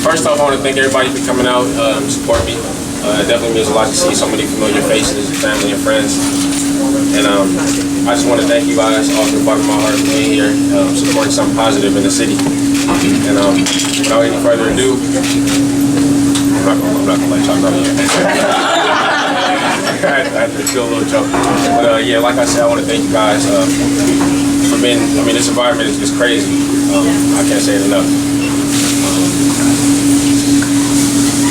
First off, I want to thank everybody for coming out and support me. It definitely means a lot to see so many familiar faces, family and friends. And I just want to thank you guys all from the bottom of my heart for being here, supporting something positive in the city. And without any further ado, I'm not gonna let y'all go yet. I had to feel a little joke. But yeah, like I said, I want to thank you guys for being, this environment is crazy. I can't say it enough.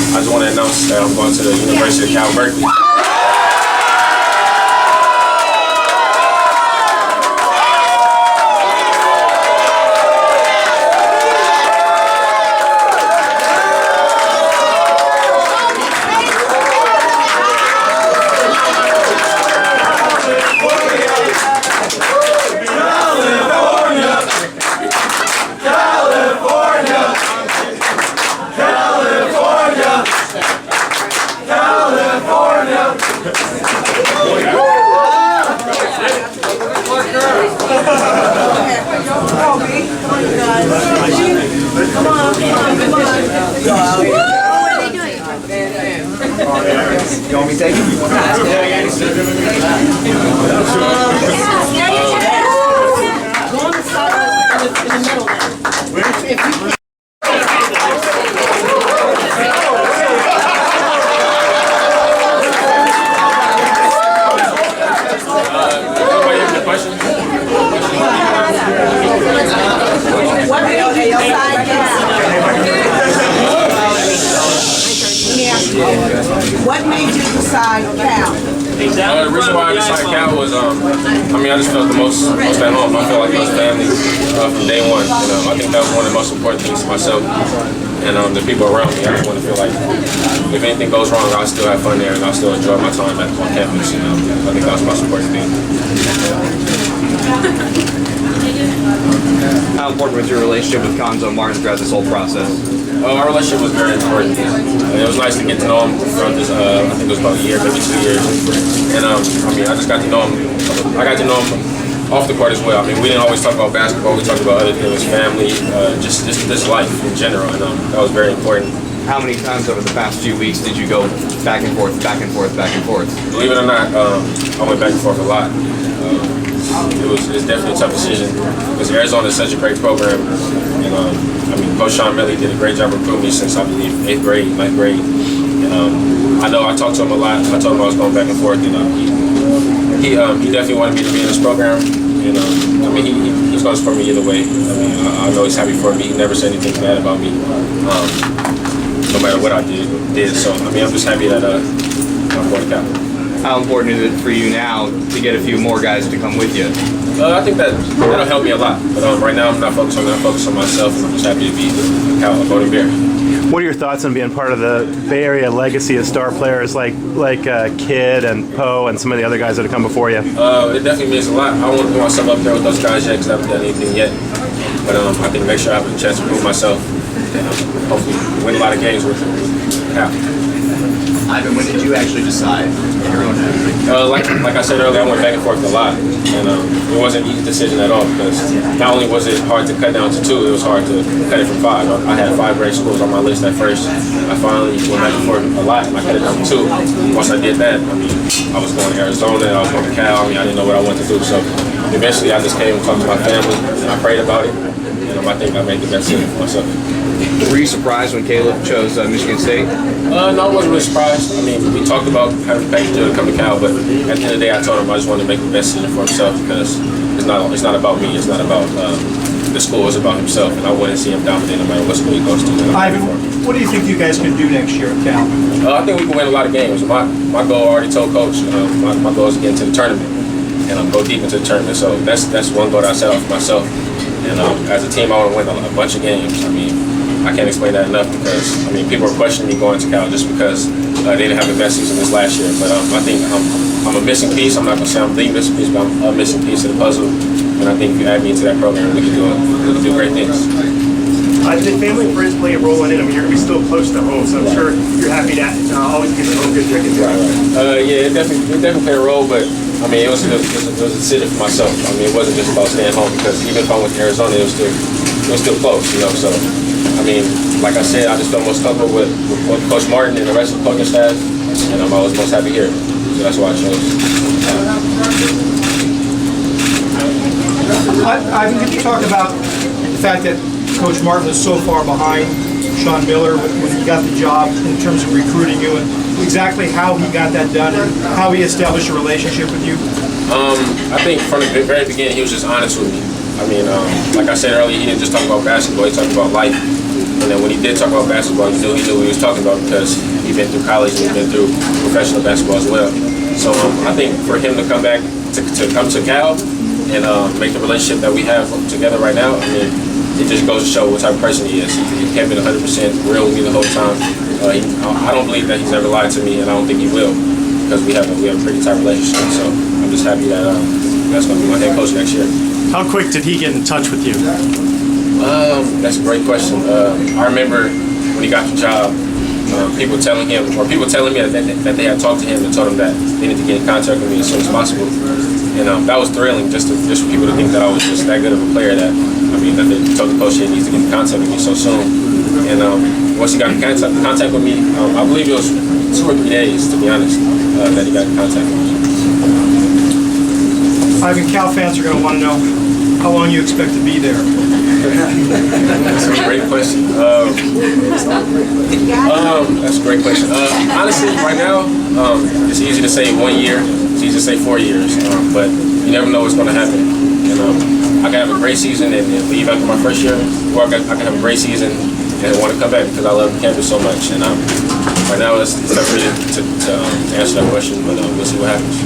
I just want to announce that I'm going to the University of Cal Berkeley. You want me to take it? Go on the side in the middle then. What made you decide Cal? The reason why I decided Cal was, I just felt the most at home. I felt like it was family from day one. I think that was one of the most important things to myself and the people around me. I just want to feel like if anything goes wrong, I'll still have fun there and I'll still enjoy my time on campus. I think that was the most important thing. How important was your relationship with Conzo Martin throughout this whole process? Our relationship was very important. It was nice to get to know him throughout this, I think it was about a year, maybe 2 years. And I just got to know him. I got to know him off the court as well. We didn't always talk about basketball. We talked about other things, family, just this life in general. And that was very important. How many times over the past few weeks did you go back and forth, back and forth, back and forth? Believe it or not, I went back and forth a lot. It's definitely a tough decision because Arizona is such a great program. And Coach Sean Milley did a great job recruiting me since I believe 8th grade, 9th grade. And I know I talked to him a lot. I told him I was going back and forth. He definitely wanted me to be in this program. He's going to support me either way. I know he's happy for me. He never said anything bad about me, no matter what I did. So I'm just happy that I'm going to Cal. How important is it for you now to get a few more guys to come with you? I think that'll help me a lot. But right now I'm not focused on that. I'm focused on myself, and I'm just happy to be a Cal Golden Bear. What are your thoughts on being part of the Bay Area legacy of star players like Kidd and Poe and some of the other guys that have come before you? It definitely means a lot. I want to put myself up there with those guys yet because I haven't done anything yet. But I think make sure I have a chance to prove myself and hopefully win a lot of games with Cal. Ivan, when did you actually decide your own like I said earlier, I went back and forth a lot, and it wasn't an easy decision at all because not only was it hard to cut down to 2, it was hard to cut it from 5. I had 5 great schools on my list at first. I finally went back and forth a lot, and I cut it down to 2. Once I did that, I was going to Arizona, I was going to Cal. I didn't know what I wanted to do, so eventually I just came and talked to my family, and I prayed about it, and I think I made the best decision for myself. Were you surprised when Caleb chose Michigan State? No, I wasn't really surprised. We talked about having to pay to come to Cal, but at the end of the day, I told him I just wanted to make the best decision for himself because it's not about me. It's not about the school. It's about himself, and I wouldn't see him dominate no matter what school he goes to. Ivan, what do you think you guys can do next year at Cal? I think we can win a lot of games. My goal, I already told Coach, my goal is to get into the tournament and go deep into the tournament. So that's one goal that I set out for myself. And as a team, I want to win a bunch of games. I can't explain that enough because people are questioning me going to Cal just because they didn't have the best season this last year. But I think I'm a missing piece. I'm not going to say I'm the missing piece, but I'm a missing piece of the puzzle. And I think if you add me into that program, we can do great things. Did family and friends play a role in it? You're going to be still close to home, so I'm sure you're happy to always get some good tickets. Yeah, it definitely played a role, but it was a decision for myself. It wasn't just about staying home because even if I went to Arizona, it was still close, So I mean, like I said, I just feel most comfortable with Coach Martin and the rest of the coaching staff, and I was most happy here. So that's why I chose. Ivan, can you talk about the fact that Coach Martin was so far behind Sean Miller when he got the job in terms of recruiting you, and exactly how he got that done and how he established a relationship with you? I think from the very beginning, he was just honest with me. I mean, like I said earlier, he didn't just talk about basketball, he talked about life. And then when he did talk about basketball, he knew what he was talking about because he'd been through college and he'd been through professional basketball as well. So I think for him to come back, to come to Cal and make the relationship that we have together right now, I mean, it just goes to show what type of person he is. He kept it 100% real with me the whole time. I don't believe that he's ever lied to me, and I don't think he will, because we have a pretty tight relationship. So I'm just happy that that's going to be my head coach next year. How quick did he get in touch with you? That's a great question. I remember when he got the job, people telling me that they had talked to him and told him that they need to get in contact with me as soon as possible. And that was thrilling, just for people to think that I was just that good of a player that they told the coach he needs to get in contact with me so soon. And once he got in contact with me, I believe it was 2 or 3 days, to be honest, that he got in contact with me. Ivan, Cal fans are going to want to know how long you expect to be there. That's a great question. That's a great question. Honestly, right now, it's easy to say 1 year. It's easy to say 4 years. But you never know what's going to happen. And I can have a great season and leave after my first year, or I can have a great season and want to come back because I love campus so much. And right now, it's tough for me to answer that question, but we'll see what happens.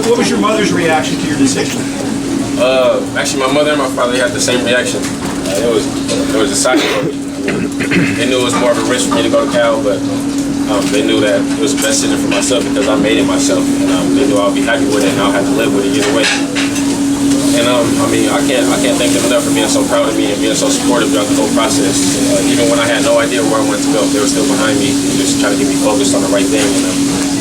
What was your mother's reaction to your decision? Actually, my mother and my father had the same reaction. It was exciting for me. They knew it was more of a risk for me to go to Cal, but they knew that it was the best decision for myself because I made it myself, and they knew I would be happy with it and I'll have to live with it either way. And I can't thank them enough for being so proud of me and being so supportive throughout the whole process. Even when I had no idea where I wanted to go, they were still behind me and just trying to get me focused on the right thing. And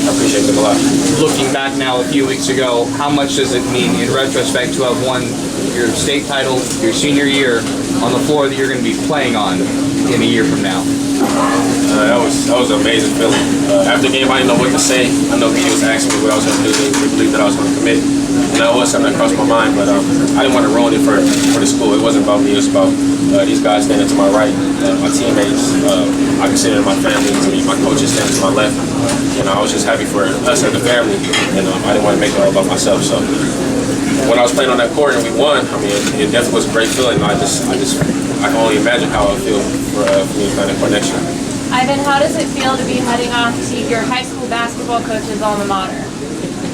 I appreciate them a lot. Looking back now a few weeks ago, how much does it mean in retrospect to have won your state title your senior year on the floor that you're going to be playing on in a year from now? That was an amazing feeling. After the game, I didn't know what to say. I know he was asking me what I was going to do. They believed that I was going to commit. And that was something that crossed my mind, but I didn't want to ruin it for the school. It wasn't about me. It was about these guys standing to my right, my teammates. I consider my family to me. My coaches standing to my left. I was just happy for us as a family, and I didn't want to make it all about myself. So when I was playing on that court and we won, it definitely was a great feeling. I can only imagine how I feel for me playing that court next year. Ivan, how does it feel to be heading off to your high school basketball coach's alma mater?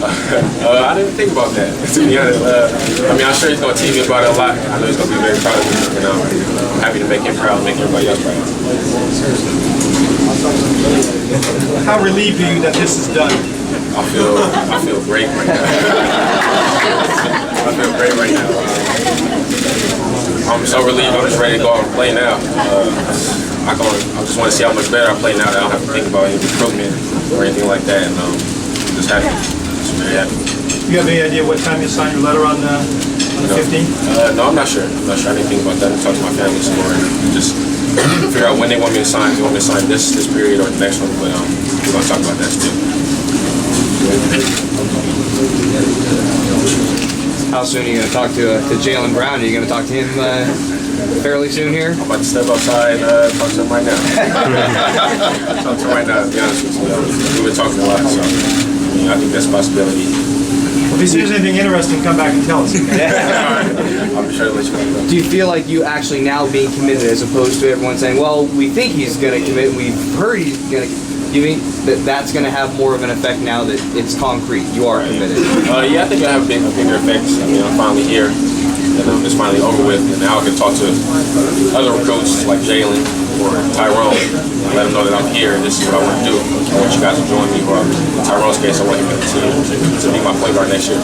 I didn't think about that, to be honest. I'm sure he's going to tease me about it a lot. I know he's going to be very proud of me. I'm happy to make him proud and make everybody else proud. How relieved are you that this is done? I feel great right now. I feel great right now. I'm so relieved. I'm just ready to go out and play now. I just want to see how much better I play now that I don't have to think about any recruitment or anything like that. And I'm just happy. Just very happy. Do you have any idea what time you signed your letter on the 15th? No, I'm not sure. I didn't think about that. I talked to my family some more and just figure out when they want me to sign. Do they want me to sign this period or the next one? But we're going to talk about that still. How soon are you going to talk to Jaylen Brown? Are you going to talk to him fairly soon here? I'm about to step outside talk to him right now. Talk to him right now, to be honest with you. We've been talking a lot, so I think that's a possibility. Well, if he sees anything interesting, come back and tell us. I'll be sure to let you know. Do you feel like you actually now being committed as opposed to everyone saying, well, we think he's going to commit, we've heard he's going to commit? Do you think that that's going to have more of an effect now that it's concrete? You are committed. Yeah, I think it'll have a bigger effect. I'm finally here, and it's finally over with, and now I can talk to other recruits like Jaylen or Tyrone and let them know that I'm here and this is what I want to do. I want you guys to join me, or in Tyrone's case, I want him to be my point guard next year.